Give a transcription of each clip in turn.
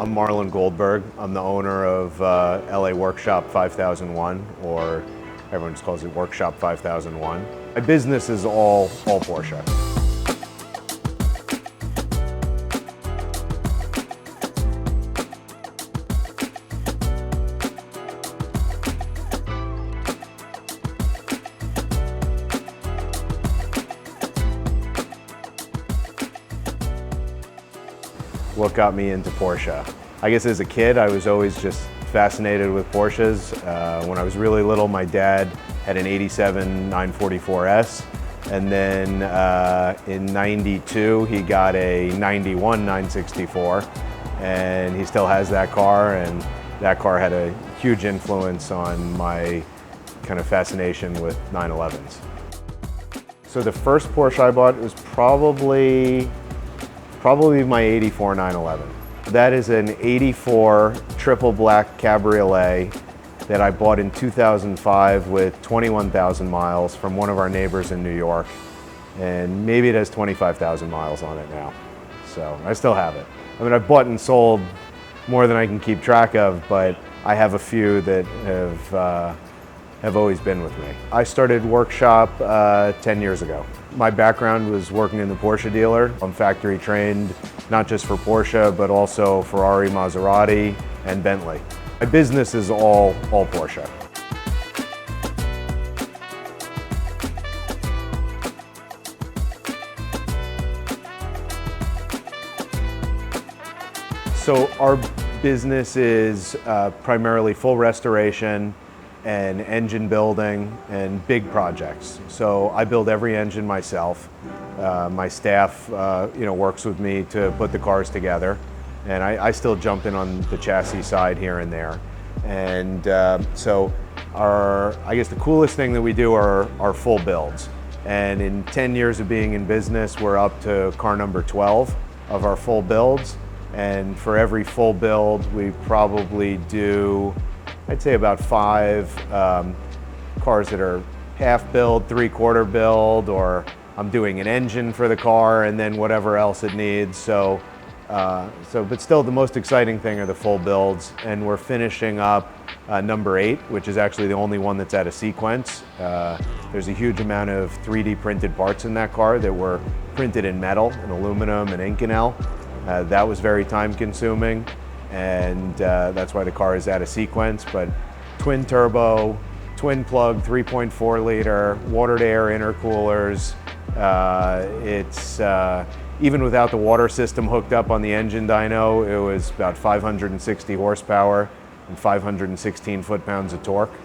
I'm Marlon Goldberg. I'm the owner of LA Workshop 5001, or everyone just calls it Workshop 5001. My business is all Porsche. What got me into Porsche? I guess as a kid, I was always just fascinated with Porsches. When I was really little, my dad had an '87 944S, and then in '92, he got a '91 964, and he still has that car, and that car had a huge influence on my kind of fascination with 911s. So the first Porsche I bought was probably my '84 911. That is an '84 triple black cabriolet that I bought in 2005 with 21,000 miles from one of our neighbors in New York. And maybe it has 25,000 miles on it now. So I still have it. I mean, I've bought and sold more than I can keep track of, but I have a few that have always been with me. I started Workshop 10 years ago. My background was working in the Porsche dealer. I'm factory trained, not just for Porsche, but also Ferrari, Maserati, and Bentley. My business is all Porsche. So our business is primarily full restoration and engine building and big projects. So I build every engine myself. My staff works with me to put the cars together, and I still jump in on the chassis side here and there. And so I guess the coolest thing that we do are our full builds. And in 10 years of being in business, we're up to car number 12 of our full builds. And for every full build, we probably do, I'd say, about 5 cars that are half build, 3/4 build, or I'm doing an engine for the car and then whatever else it needs. But still the most exciting thing are the full builds, and we're finishing up number 8, which is actually the only one that's at a sequence. There's a huge amount of 3D printed parts in that car that were printed in metal and aluminum and Inconel. That was very time consuming, and that's why the car is at a sequence. But twin turbo, twin plug, 3.4 liter, water to air intercoolers. It's even without the water system hooked up on the engine dyno, it was about 560 horsepower and 516 foot-pounds of torque.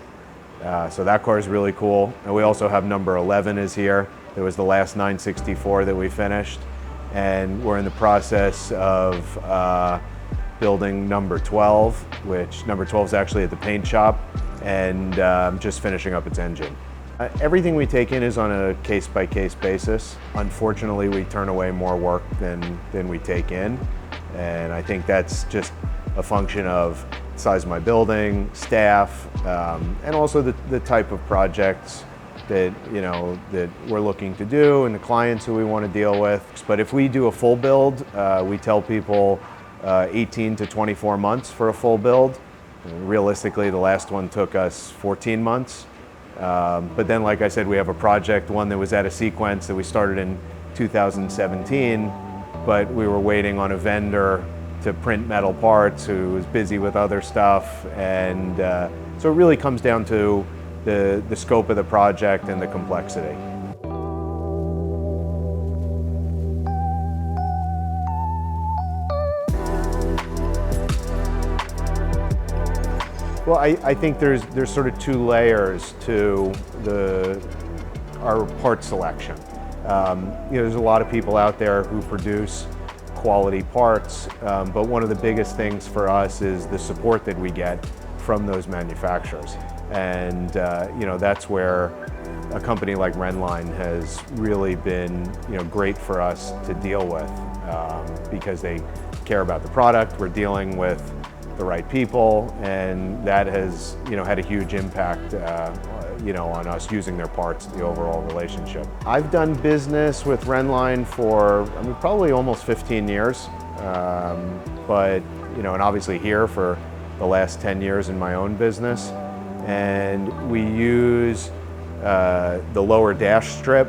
So that car is really cool. And we also have number 11 is here. It was the last 964 that we finished. And we're in the process of building number 12, which number 12 is actually at the paint shop, and just finishing up its engine. Everything we take in is on a case-by-case basis. Unfortunately, we turn away more work than we take in, and I think that's just a function of the size of my building, staff, and also the type of projects that we're looking to do and the clients who we want to deal with. But if we do a full build, we tell people 18 to 24 months for a full build. And realistically, the last one took us 14 months. But then, like I said, we have a project, one that was at a sequence that we started in 2017, but we were waiting on a vendor to print metal parts who was busy with other stuff. And so it really comes down to the scope of the project and the complexity. Well, I think there's sort of 2 layers to our part selection. There's a lot of people out there who produce quality parts, but one of the biggest things for us is the support that we get from those manufacturers. And that's where a company like Rennline has really been great for us to deal with, because they care about the product. We're dealing with the right people, and that has had a huge impact on us using their parts, the overall relationship. I've done business with Rennline for probably almost 15 years. but and obviously here for the last 10 years in my own business. And we use the lower dash strip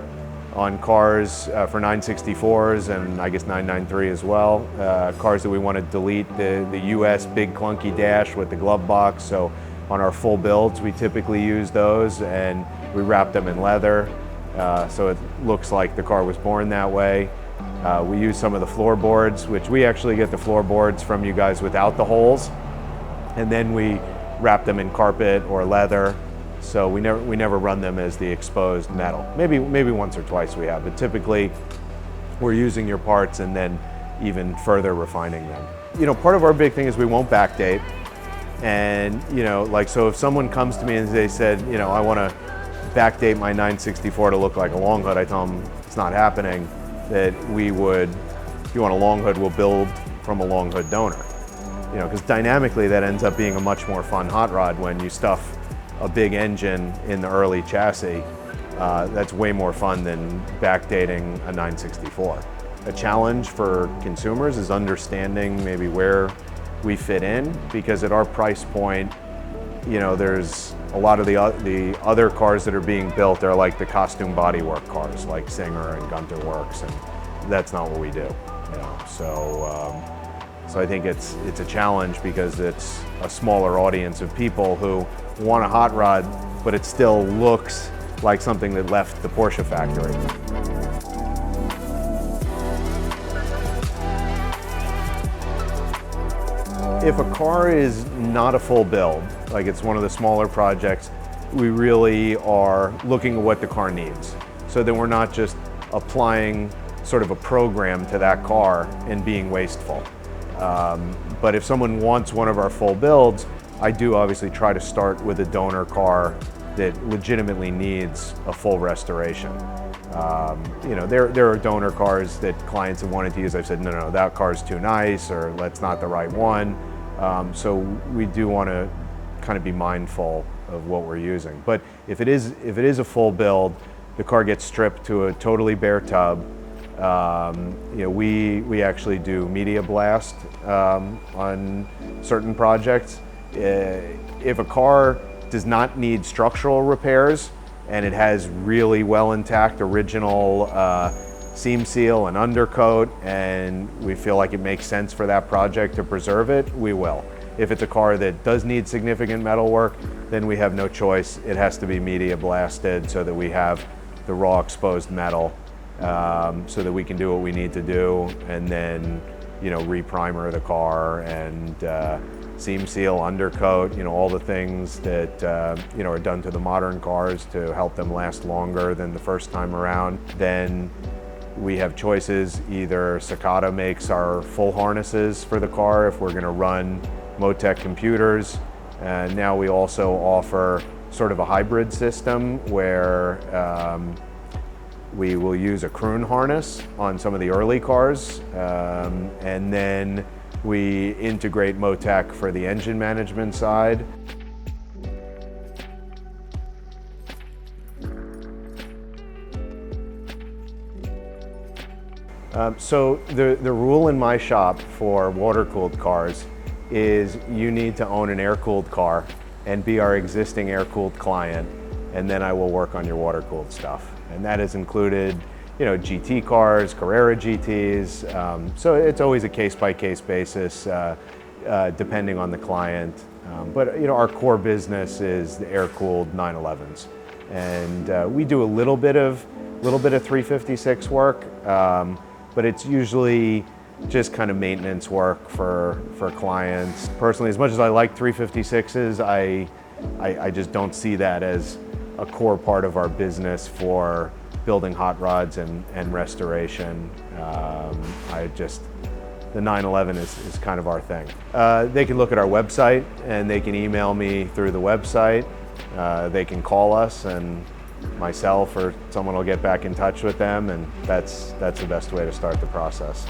on cars for 964s and I guess 993 as well. Cars that we want to delete the US big clunky dash with the glove box. So on our full builds, we typically use those, and we wrap them in leather. So it looks like the car was born that way. We use some of the floorboards, which we actually get the floorboards from you guys without the holes, and then we wrap them in carpet or leather. So we never run them as the exposed metal. Maybe once or twice we have, but typically we're using your parts and then even further refining them. Part of our big thing is we won't backdate. And so if someone comes to me and they said, I want to backdate my 964 to look like a long hood, I tell them it's not happening. That we would, if you want a long hood, we'll build from a long hood donor. Because dynamically that ends up being a much more fun hot rod when you stuff a big engine in the early chassis. That's way more fun than backdating a 964. A challenge for consumers is understanding maybe where we fit in, because at our price point, there's a lot of the other cars that are being built are like the costume bodywork cars, like Singer and Gunter Works, and that's not what we do. So I think it's a challenge because it's a smaller audience of people who want a hot rod, but it still looks like something that left the Porsche factory. If a car is not a full build, like it's one of the smaller projects, we really are looking at what the car needs. So then we're not just applying sort of a program to that car and being wasteful. But if someone wants one of our full builds, I do obviously try to start with a donor car that legitimately needs a full restoration. There are donor cars that clients have wanted to use. I've said, no, that car's too nice, or that's not the right one. So we do want to kind of be mindful of what we're using. But if it is a full build, the car gets stripped to a totally bare tub. We actually do media blast on certain projects. If a car does not need structural repairs and it has really well intact original seam seal and undercoat, and we feel like it makes sense for that project to preserve it, we will. If it's a car that does need significant metal work, then we have no choice. It has to be media blasted so that we have the raw exposed metal, so that we can do what we need to do, and then re-primer the car and seam seal, undercoat, all the things that are done to the modern cars to help them last longer than the first time around. Then we have choices. Either Cicada makes our full harnesses for the car if we're going to run Motec computers, and now we also offer sort of a hybrid system where we will use a croon harness on some of the early cars, and then we integrate Motec for the engine management side. So the rule in my shop for water-cooled cars is you need to own an air-cooled car and be our existing air-cooled client, and then I will work on your water-cooled stuff. And that has included, GT cars, Carrera GTs. So it's always a case-by-case basis, depending on the client. But our core business is the air-cooled 911s, and we do a little bit of 356 work, but it's usually just kind of maintenance work for clients. Personally, as much as I like 356s, I just don't see that as a core part of our business for building hot rods and restoration. The 911 is kind of our thing. They can look at our website and they can email me through the website. They can call us, and myself or someone will get back in touch with them, and that's the best way to start the process.